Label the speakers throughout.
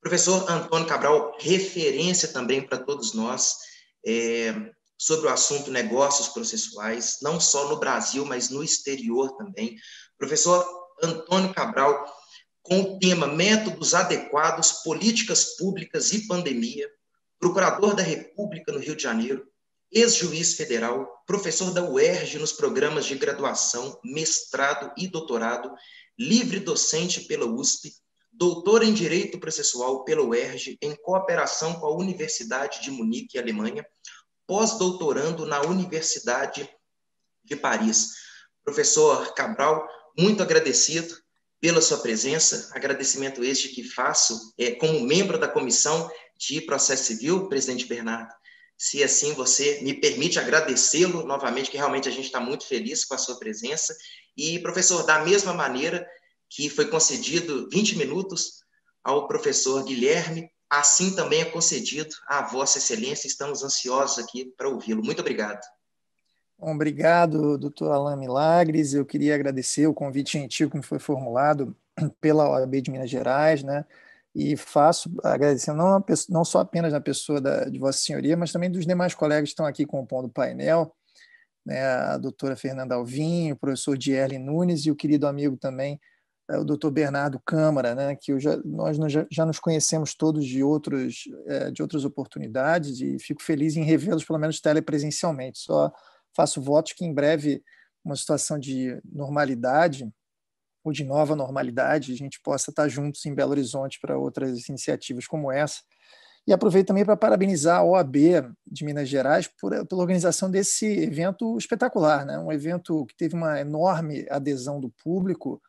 Speaker 1: Professor Antônio Cabral, referência também para todos nós sobre o assunto negócios processuais, não só no Brasil, mas no exterior também. Professor Antônio Cabral, com o tema Métodos Adequados, Políticas Públicas e Pandemia, procurador da República no Rio de Janeiro, ex-juiz federal, professor da UERJ nos programas de graduação, mestrado e doutorado, livre docente pela USP, doutor em Direito Processual pela UERJ, em cooperação com a Universidade de Munique, Alemanha, pós-doutorando na Universidade de Paris. Professor Cabral, muito agradecido pela sua presença, agradecimento este que faço como membro da Comissão de Processo Civil, presidente Bernardo. Se assim você me permite agradecê-lo novamente, que realmente a gente está muito feliz com a sua presença. E, professor, da mesma maneira que foi concedido 20 minutos ao professor Guilherme, assim também é concedido à Vossa Excelência. Estamos ansiosos aqui para ouvi-lo. Muito obrigado.
Speaker 2: Bom, obrigado, doutor Alain Milagres. Eu queria agradecer o convite gentil que me foi formulado pela OAB de Minas Gerais, né? E faço agradecendo não só apenas na pessoa de Vossa Senhoria, mas também dos demais colegas que estão aqui compondo o painel, né? A doutora Fernanda Alvim, o professor Dierle Nunes e o querido amigo também, o doutor Bernardo Câmara, né? Que nós já nos conhecemos todos de outras oportunidades e fico feliz em revê-los, pelo menos telepresencialmente. Só faço votos que em breve uma situação de normalidade ou de nova normalidade, a gente possa estar juntos em Belo Horizonte para outras iniciativas como essa. E aproveito também para parabenizar a OAB de Minas Gerais pela organização desse evento espetacular, né? Um evento que teve uma enorme adesão do público,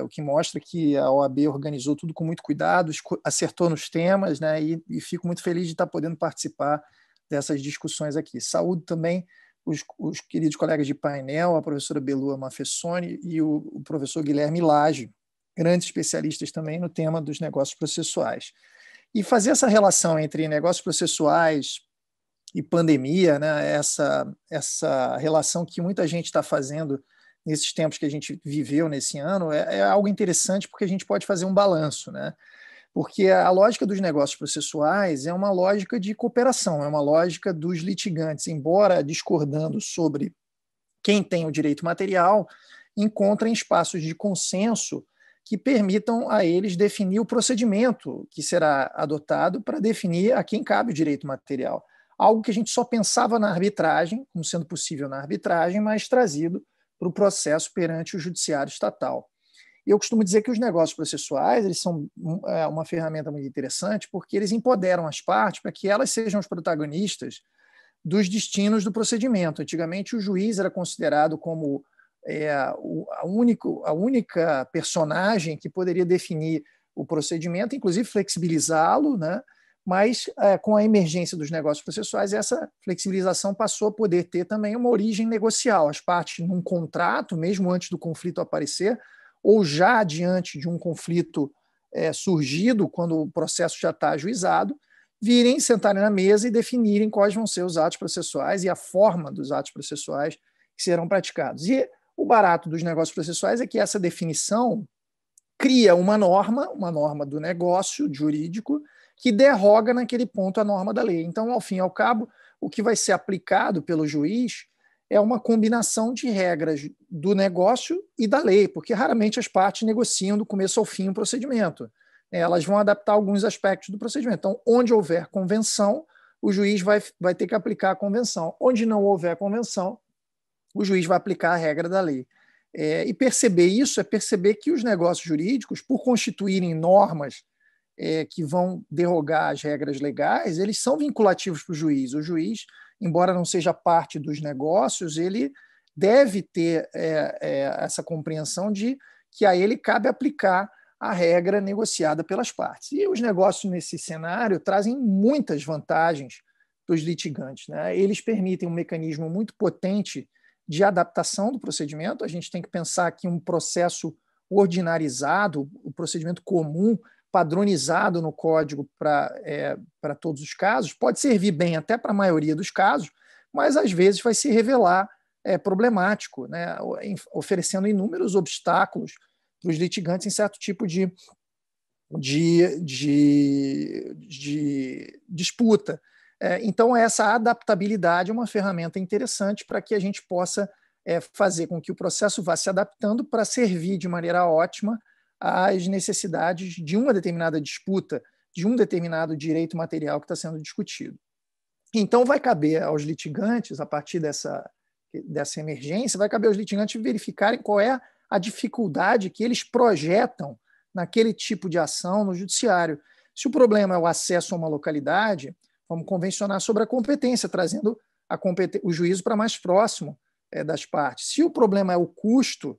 Speaker 2: o que mostra que a OAB organizou tudo com muito cuidado, acertou nos temas, né? E fico muito feliz de estar podendo participar dessas discussões aqui. Saúdo também os queridos colegas de painel, a professora Belua Mafessoni e o professor Guilherme Lage, grandes especialistas também no tema dos negócios processuais. E fazer essa relação entre negócios processuais e pandemia, né, essa relação que muita gente está fazendo nesses tempos que a gente viveu nesse ano, é algo interessante porque a gente pode fazer um balanço, né? Porque a lógica dos negócios processuais é uma lógica de cooperação, é uma lógica dos litigantes, embora discordando sobre quem tem o direito material, encontrem espaços de consenso que permitam a eles definir o procedimento que será adotado para definir a quem cabe o direito material. Algo que a gente só pensava na arbitragem, como sendo possível na arbitragem, mas trazido para o processo perante o judiciário estatal. Eu costumo dizer que os negócios processuais eles são uma ferramenta muito interessante porque eles empoderam as partes para que elas sejam os protagonistas dos destinos do procedimento. Antigamente, o juiz era considerado como a única personagem que poderia definir o procedimento, inclusive flexibilizá-lo, né? Mas com a emergência dos negócios processuais, essa flexibilização passou a poder ter também uma origem negocial. As partes, num contrato, mesmo antes do conflito aparecer, ou já diante de um conflito surgido, quando o processo já está ajuizado, virem, sentarem na mesa e definirem quais vão ser os atos processuais e a forma dos atos processuais que serão praticados. E o barato dos negócios processuais é que essa definição cria uma norma do negócio jurídico que derroga naquele ponto a norma da lei. Então, ao fim e ao cabo, o que vai ser aplicado pelo juiz é uma combinação de regras do negócio e da lei, porque raramente as partes negociam do começo ao fim o procedimento. Elas vão adaptar alguns aspectos do procedimento. Então, onde houver convenção, o juiz vai ter que aplicar a convenção. Onde não houver convenção, o juiz vai aplicar a regra da lei. E perceber isso é perceber que os negócios jurídicos, por constituírem normas que vão derrogar as regras legais, eles são vinculativos para o juiz. O juiz, embora não seja parte dos negócios, ele deve ter essa compreensão de que a ele cabe aplicar a regra negociada pelas partes. E os negócios nesse cenário trazem muitas vantagens para os litigantes, né? Eles permitem um mecanismo muito potente de adaptação do procedimento. A gente tem que pensar que um processo ordinarizado, o procedimento comum, padronizado no código para todos os casos, pode servir bem até para a maioria dos casos, mas às vezes vai se revelar problemático, né? Oferecendo inúmeros obstáculos para os litigantes em certo tipo de de disputa. Então, essa adaptabilidade é uma ferramenta interessante para que a gente possa fazer com que o processo vá se adaptando para servir de maneira ótima às necessidades de uma determinada disputa, de um determinado direito material que está sendo discutido. Então, vai caber aos litigantes, a partir dessa emergência, vai caber aos litigantes verificarem qual é a dificuldade que eles projetam naquele tipo de ação no judiciário. Se o problema é o acesso a uma localidade, vamos convencionar sobre a competência, trazendo o juízo para mais próximo das partes. Se o problema é o custo,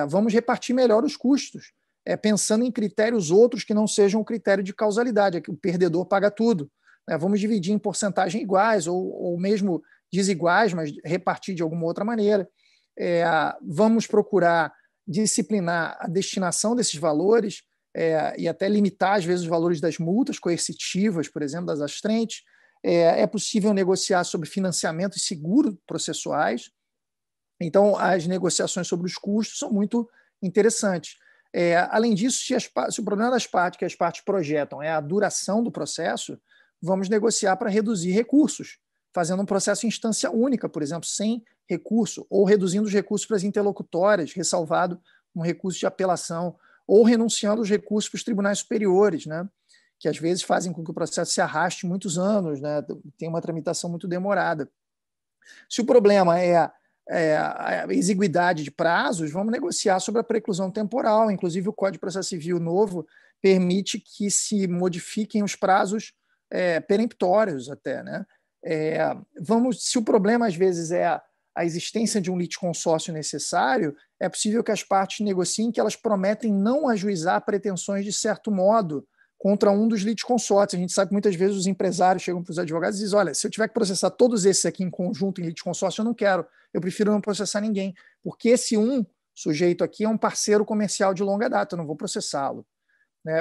Speaker 2: vamos repartir melhor os custos, pensando em critérios outros que não sejam o critério de causalidade, que o perdedor paga tudo. Vamos dividir em porcentagem iguais ou mesmo desiguais, mas repartir de alguma outra maneira. Vamos procurar disciplinar a destinação desses valores e até limitar, às vezes, os valores das multas coercitivas, por exemplo, das astrentes. É possível negociar sobre financiamento e seguro processuais. Então, as negociações sobre os custos são muito interessantes. Além disso, se o problema das partes que as partes projetam é a duração do processo, vamos negociar para reduzir recursos, fazendo um processo em instância única, por exemplo, sem recurso, ou reduzindo os recursos para as interlocutórias, ressalvado um recurso de apelação, ou renunciando os recursos para os tribunais superiores, né, que às vezes fazem com que o processo se arraste muitos anos, né, tem uma tramitação muito demorada. Se o problema é a exiguidade de prazos, vamos negociar sobre a preclusão temporal. Inclusive, o Código de Processo Civil novo permite que se modifiquem os prazos peremptórios até, né? Se o problema, às vezes, é a existência de um litisconsórcio necessário, é possível que as partes negociem que elas prometem não ajuizar pretensões de certo modo contra um dos litisconsórcios. A gente sabe que muitas vezes os empresários chegam para os advogados e dizem: olha, se eu tiver que processar todos esses aqui em conjunto em litisconsórcio, eu não quero, eu prefiro não processar ninguém, porque esse sujeito aqui é um parceiro comercial de longa data, eu não vou processá-lo.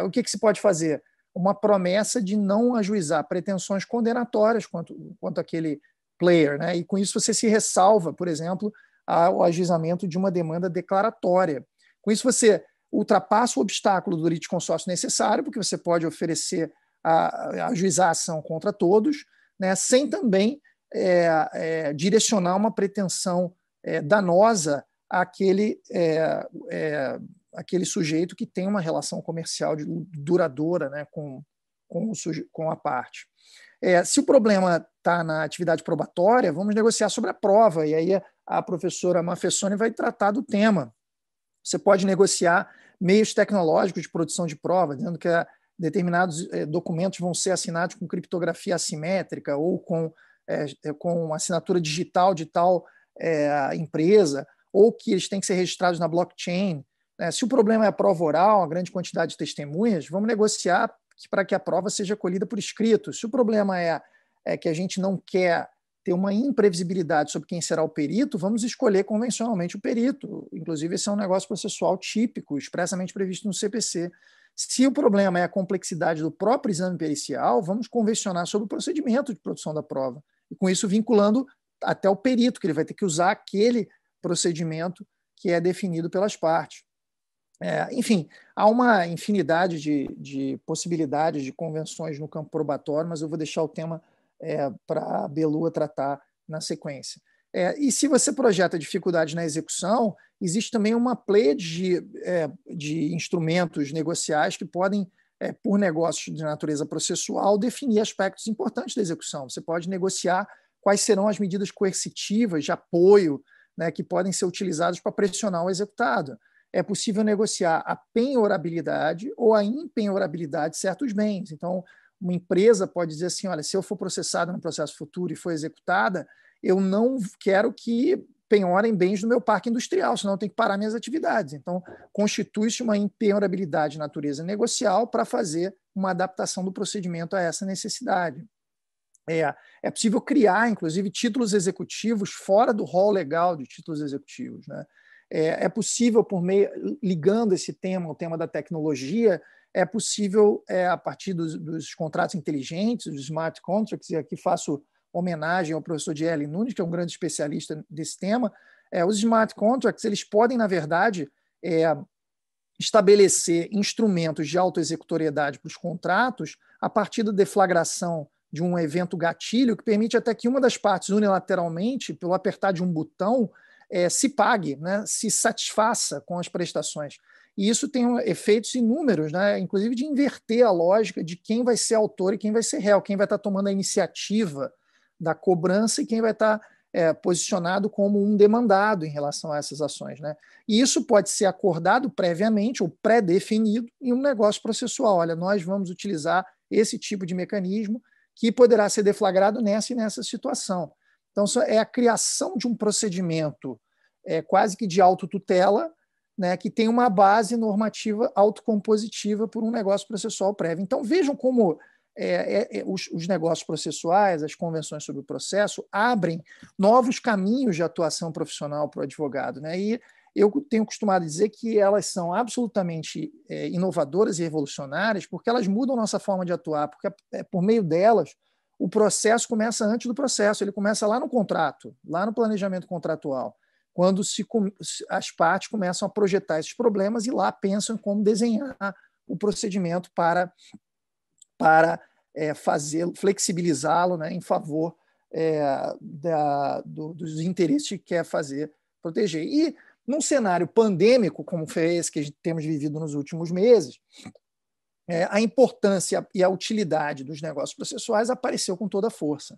Speaker 2: O que se pode fazer? Uma promessa de não ajuizar pretensões condenatórias quanto àquele player, né? E com isso você se ressalva, por exemplo, ao ajuizamento de uma demanda declaratória. Com isso você ultrapassa o obstáculo do litisconsórcio necessário, porque você pode oferecer ajuizar a ação contra todos, né? Sem também direcionar uma pretensão danosa àquele sujeito que tem uma relação comercial duradoura, né, com a parte. Se o problema está na atividade probatória, vamos negociar sobre a prova, e aí a professora Mafessoni vai tratar do tema. Você pode negociar meios tecnológicos de produção de prova, dizendo que determinados documentos vão ser assinados com criptografia assimétrica ou com assinatura digital de tal empresa, ou que eles têm que ser registrados na blockchain. Se o problema é a prova oral, a grande quantidade de testemunhas, vamos negociar para que a prova seja colhida por escrito. Se o problema é que a gente não quer ter uma imprevisibilidade sobre quem será o perito, vamos escolher convencionalmente o perito. Inclusive, esse é um negócio processual típico, expressamente previsto no CPC. Se o problema é a complexidade do próprio exame pericial, vamos convencionar sobre o procedimento de produção da prova. E com isso vinculando até o perito, que ele vai ter que usar aquele procedimento que é definido pelas partes. Enfim, há uma infinidade de possibilidades de convenções no campo probatório, mas eu vou deixar o tema para a Belua tratar na sequência. E se você projeta dificuldades na execução, existe também uma pleia de instrumentos negociais que podem, por negócios de natureza processual, definir aspectos importantes da execução. Você pode negociar quais serão as medidas coercitivas de apoio, né, que podem ser utilizadas para pressionar o executado. É possível negociar a penhorabilidade ou a impenhorabilidade de certos bens. Então, uma empresa pode dizer assim: olha, se eu for processada no processo futuro e for executada, eu não quero que penhorem bens do meu parque industrial, senão eu tenho que parar minhas atividades. Então, constitui-se uma impenhorabilidade de natureza negocial para fazer uma adaptação do procedimento a essa necessidade. É possível criar, inclusive, títulos executivos fora do rol legal de títulos executivos, né? É possível, ligando esse tema ao tema da tecnologia, é possível, a partir dos contratos inteligentes, dos smart contracts, e aqui faço homenagem ao professor J.L. Nunes, que é um grande especialista desse tema. Os smart contracts, eles podem, na verdade, estabelecer instrumentos de autoexecutoriedade para os contratos a partir da deflagração de um evento gatilho que permite até que uma das partes unilateralmente, pelo apertar de um botão, se pague, né, se satisfaça com as prestações. E isso tem efeitos inúmeros, né, inclusive de inverter a lógica de quem vai ser autor e quem vai ser réu, quem vai estar tomando a iniciativa da cobrança e quem vai estar posicionado como um demandado em relação a essas ações, né? E isso pode ser acordado previamente ou pré-definido em um negócio processual. Olha, nós vamos utilizar esse tipo de mecanismo que poderá ser deflagrado nessa e nessa situação. Então, isso é a criação de um procedimento quase que de autotutela, né, que tem uma base normativa autocompositiva por um negócio processual prévio. Então, vejam como os negócios processuais, as convenções sobre o processo, abrem novos caminhos de atuação profissional para o advogado, né? E eu tenho costumado dizer que elas são absolutamente inovadoras e revolucionárias porque elas mudam nossa forma de atuar, porque por meio delas o processo começa antes do processo, ele começa lá no contrato, lá no planejamento contratual, quando as partes começam a projetar esses problemas e lá pensam em como desenhar o procedimento para flexibilizá-lo, né, em favor dos interesses que quer proteger. E num cenário pandêmico, como foi esse que temos vivido nos últimos meses, a importância e a utilidade dos negócios processuais apareceu com toda a força.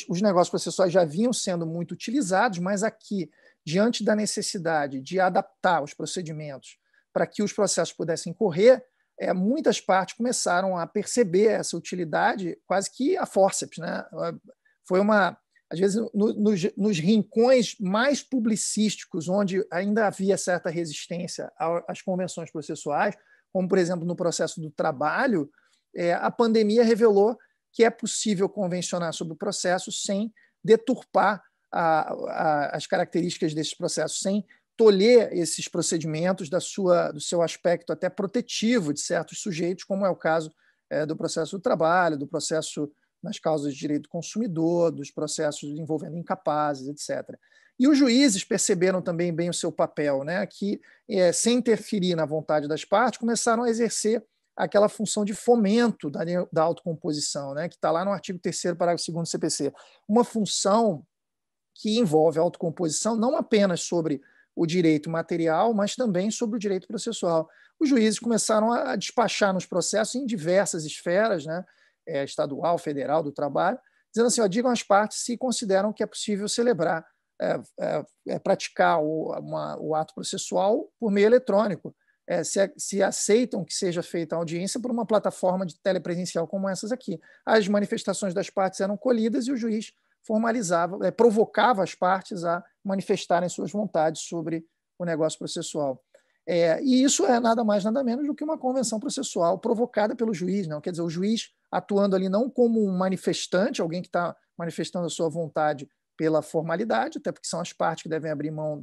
Speaker 2: Os negócios processuais já vinham sendo muito utilizados, mas aqui, diante da necessidade de adaptar os procedimentos para que os processos pudessem correr, muitas partes começaram a perceber essa utilidade quase que a fórceps, né? Foi às vezes, nos rincões mais publicísticos, onde ainda havia certa resistência às convenções processuais, como, por exemplo, no processo do trabalho, a pandemia revelou que é possível convencionar sobre o processo sem deturpar as características desses processos, sem tolher esses procedimentos do seu aspecto até protetivo de certos sujeitos, como é o caso do processo do trabalho, do processo nas causas de direito do consumidor, dos processos envolvendo incapazes, etc. E os juízes perceberam também bem o seu papel, né, que, sem interferir na vontade das partes, começaram a exercer aquela função de fomento da autocomposição, né, que está lá no artigo 3º, parágrafo 2º do CPC. Uma função que envolve a autocomposição não apenas sobre o direito material, mas também sobre o direito processual. Os juízes começaram a despachar nos processos em diversas esferas, né, estadual, federal, do trabalho, dizendo assim, digam às partes se consideram que é possível celebrar, praticar o ato processual por meio eletrônico, se aceitam que seja feita a audiência por uma plataforma de telepresencial como essas aqui. As manifestações das partes eram colhidas e o juiz formalizava, provocava as partes a manifestarem suas vontades sobre o negócio processual. E isso é nada mais, nada menos do que uma convenção processual provocada pelo juiz, não? Quer dizer, o juiz atuando ali não como um manifestante, alguém que está manifestando a sua vontade pela formalidade, até porque são as partes que devem abrir mão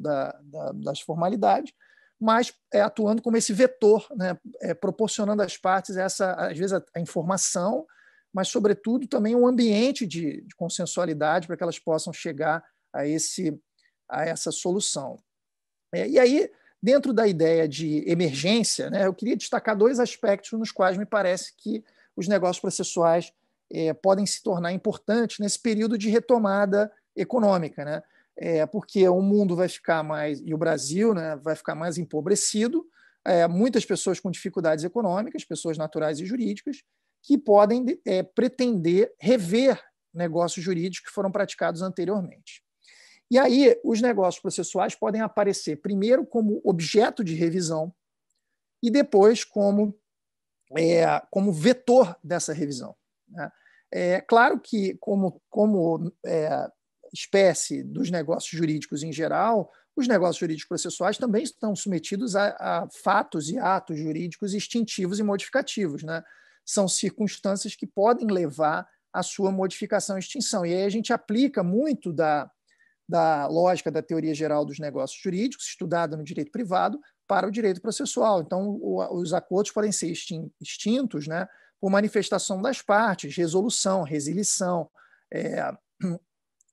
Speaker 2: das formalidades, mas atuando como esse vetor, né? Proporcionando às partes às vezes, a informação, mas, sobretudo, também um ambiente de consensualidade para que elas possam chegar a essa solução. E aí, dentro da ideia de emergência, né, eu queria destacar 2 aspectos nos quais me parece que os negócios processuais podem se tornar importantes nesse período de retomada econômica, né? Porque o mundo vai ficar mais, e o Brasil, né, vai ficar mais empobrecido, muitas pessoas com dificuldades econômicas, pessoas naturais e jurídicas, que podem pretender rever negócios jurídicos que foram praticados anteriormente. E aí, os negócios processuais podem aparecer primeiro como objeto de revisão e depois como vetor dessa revisão, né? Claro que, como espécie dos negócios jurídicos em geral, os negócios jurídicos processuais também estão submetidos a fatos e atos jurídicos extintivos e modificativos, né? São circunstâncias que podem levar à sua modificação e extinção. E aí a gente aplica muito da lógica da teoria geral dos negócios jurídicos, estudada no direito privado, para o direito processual. Então, os acordos podem ser extintos, né, por manifestação das partes, resolução, resilição,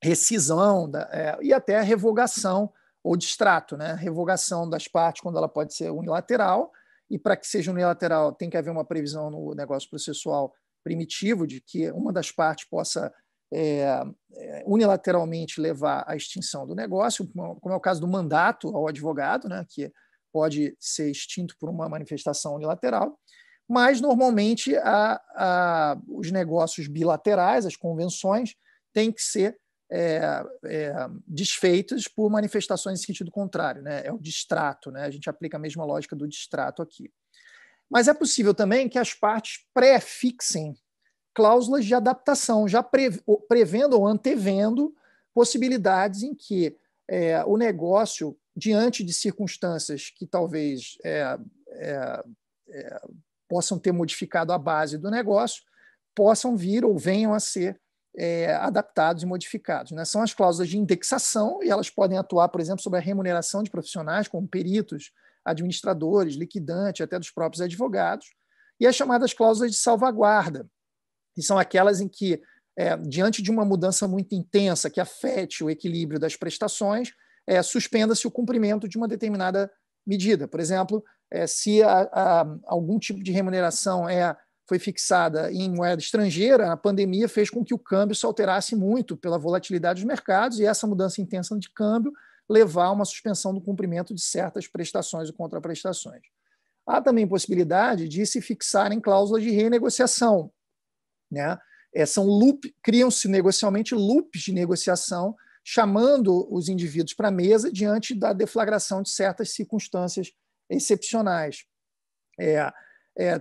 Speaker 2: rescisão e até a revogação ou distrato, né? Revogação das partes quando ela pode ser unilateral, e para que seja unilateral tem que haver uma previsão no negócio processual primitivo de que uma das partes possa unilateralmente levar à extinção do negócio, como é o caso do mandato ao advogado, né, que pode ser extinto por uma manifestação unilateral, mas normalmente os negócios bilaterais, as convenções, têm que ser desfeitas por manifestações em sentido contrário, né? É o distrato, né? A gente aplica a mesma lógica do distrato aqui. Mas é possível também que as partes pré-fixem cláusulas de adaptação, já prevendo ou antevendo possibilidades em que o negócio, diante de circunstâncias que talvez possam ter modificado a base do negócio, possam vir ou venham a ser adaptados e modificados, né? São as cláusulas de indexação, e elas podem atuar, por exemplo, sobre a remuneração de profissionais, como peritos, administradores, liquidantes, até dos próprios advogados, e as chamadas cláusulas de salvaguarda, que são aquelas em que, diante de uma mudança muito intensa que afete o equilíbrio das prestações, suspenda-se o cumprimento de uma determinada medida. Por exemplo, se algum tipo de remuneração foi fixada em moeda estrangeira, a pandemia fez com que o câmbio se alterasse muito pela volatilidade dos mercados, e essa mudança intensa de câmbio levar a uma suspensão do cumprimento de certas prestações e contraprestações. Há também possibilidade de se fixarem cláusulas de renegociação, né? Criam-se negocialmente loops de negociação, chamando os indivíduos para a mesa diante da deflagração de certas circunstâncias excepcionais.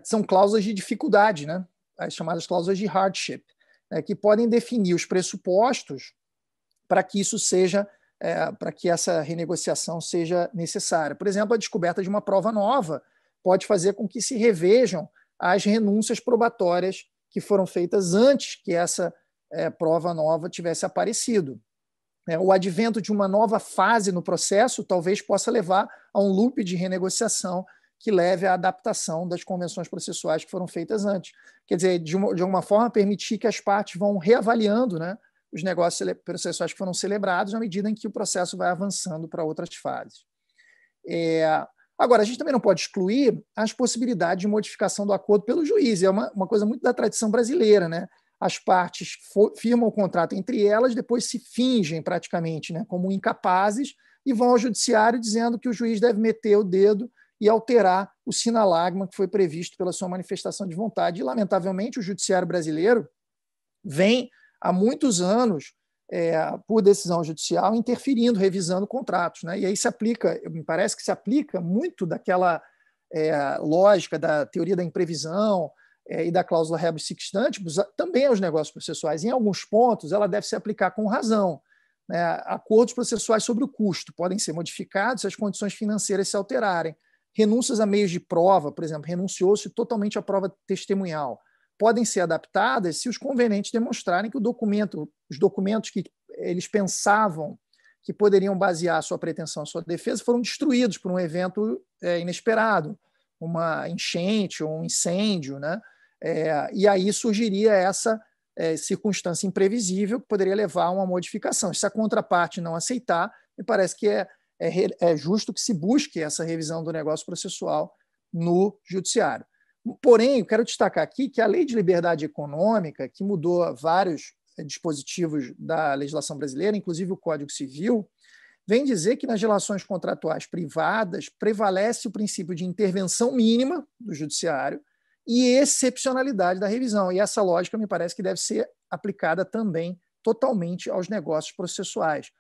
Speaker 2: São cláusulas de dificuldade, né? As chamadas cláusulas de hardship, que podem definir os pressupostos para que isso seja, para que essa renegociação seja necessária. Por exemplo, a descoberta de uma prova nova pode fazer com que se revejam as renúncias probatórias que foram feitas antes que essa prova nova tivesse aparecido. O advento de uma nova fase no processo talvez possa levar a um loop de renegociação que leve à adaptação das convenções processuais que foram feitas antes. Quer dizer, de alguma forma, permitir que as partes vão reavaliando, né, os negócios processuais que foram celebrados à medida em que o processo vai avançando para outras fases. Agora, a gente também não pode excluir as possibilidades de modificação do acordo pelo juiz. É uma coisa muito da tradição brasileira, né? As partes firmam o contrato entre elas, depois se fingem praticamente, né, como incapazes e vão ao judiciário dizendo que o juiz deve meter o dedo e alterar o sinalagma que foi previsto pela sua manifestação de vontade. E, lamentavelmente, o judiciário brasileiro vem há muitos anos, por decisão judicial, interferindo, revisando contratos, né? E aí me parece que se aplica muito daquela lógica da teoria da imprevisão e da cláusula rebus sic stantibus também aos negócios processuais. Em alguns pontos, ela deve se aplicar com razão, né? Acordos processuais sobre o custo podem ser modificados se as condições financeiras se alterarem. Renúncias a meios de prova, por exemplo, renunciou-se totalmente à prova testemunhal, podem ser adaptadas se os convenientes demonstrarem que os documentos que eles pensavam que poderiam basear a sua pretensão, a sua defesa, foram destruídos por um evento inesperado, uma enchente ou um incêndio, né? E aí surgiria essa circunstância imprevisível que poderia levar a uma modificação. Se a contraparte não aceitar, me parece que é justo que se busque essa revisão do negócio processual no judiciário. Porém, eu quero destacar aqui que a Lei de Liberdade Econômica, que mudou vários dispositivos da legislação brasileira, inclusive o Código Civil, vem dizer que nas relações contratuais privadas prevalece o princípio de intervenção mínima do judiciário e excepcionalidade da revisão. E essa lógica me parece que deve ser aplicada também totalmente aos negócios processuais.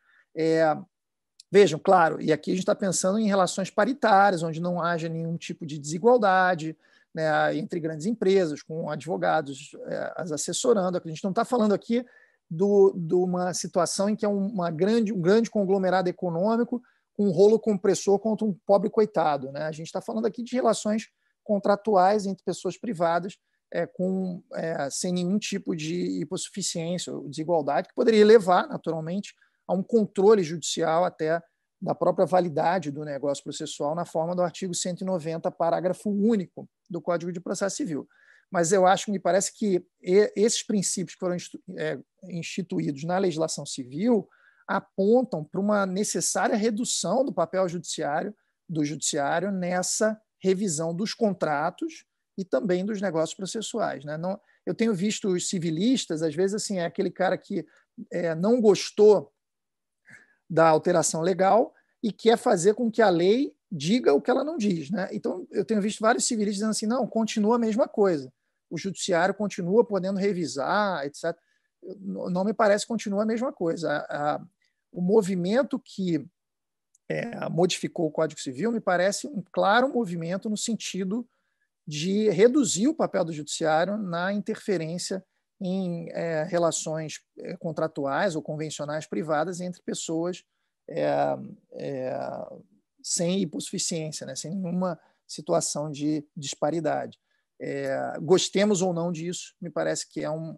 Speaker 2: Vejam, claro, e aqui a gente está pensando em relações paritárias, onde não haja nenhum tipo de desigualdade, né, entre grandes empresas, com advogados as assessorando. A gente não está falando aqui de uma situação em que é um grande conglomerado econômico com um rolo compressor contra um pobre coitado, né? A gente está falando aqui de relações contratuais entre pessoas privadas sem nenhum tipo de hipossuficiência ou desigualdade, que poderia levar, naturalmente, a um controle judicial até da própria validade do negócio processual na forma do artigo 190, parágrafo único do Código de Processo Civil. Mas eu acho que me parece que esses princípios que foram instituídos na legislação civil apontam para uma necessária redução do papel do judiciário nessa revisão dos contratos e também dos negócios processuais, né? Não, eu tenho visto os civilistas, às vezes, assim, é aquele cara que não gostou da alteração legal e quer fazer com que a lei diga o que ela não diz, né? Então, eu tenho visto vários civilistas dizendo assim, não, continua a mesma coisa. O judiciário continua podendo revisar, etc. Não me parece que continua a mesma coisa. O movimento que modificou o Código Civil me parece um claro movimento no sentido de reduzir o papel do judiciário na interferência em relações contratuais ou convencionais privadas entre pessoas sem hipossuficiência, né, sem nenhuma situação de disparidade. Gostemos ou não disso, me parece que é um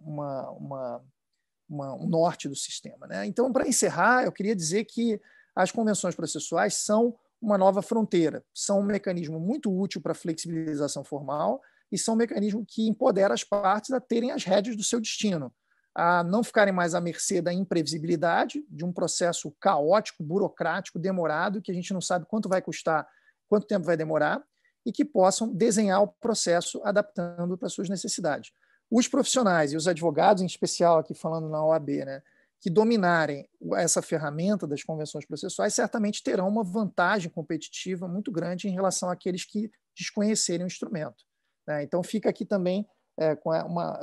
Speaker 2: norte do sistema, né? Então, para encerrar, eu queria dizer que as convenções processuais são uma nova fronteira, são um mecanismo muito útil para a flexibilização formal e são um mecanismo que empodera as partes a terem as rédeas do seu destino, a não ficarem mais à mercê da imprevisibilidade, de um processo caótico, burocrático, demorado, que a gente não sabe quanto vai custar, quanto tempo vai demorar, e que possam desenhar o processo adaptando para suas necessidades. Os profissionais e os advogados, em especial aqui falando na OAB, né, que dominarem essa ferramenta das convenções processuais, certamente terão uma vantagem competitiva muito grande em relação àqueles que desconhecerem o instrumento, né? Então, fica aqui também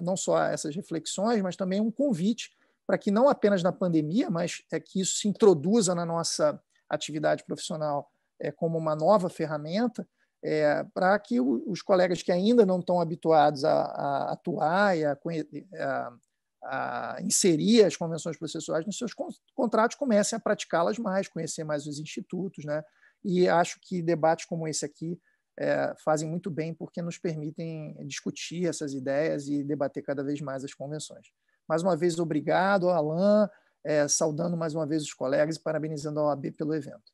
Speaker 2: não só essas reflexões, mas também um convite para que não apenas na pandemia, mas que isso se introduza na nossa atividade profissional como uma nova ferramenta, para que os colegas que ainda não estão habituados a atuar e a inserir as convenções processuais nos seus contratos comecem a praticá-las mais, conhecer mais os institutos, né? E acho que debates como esse aqui fazem muito bem porque nos permitem discutir essas ideias e debater cada vez mais as convenções. Mais uma vez, obrigado, Alain, saudando mais uma vez os colegas e parabenizando a OAB pelo evento.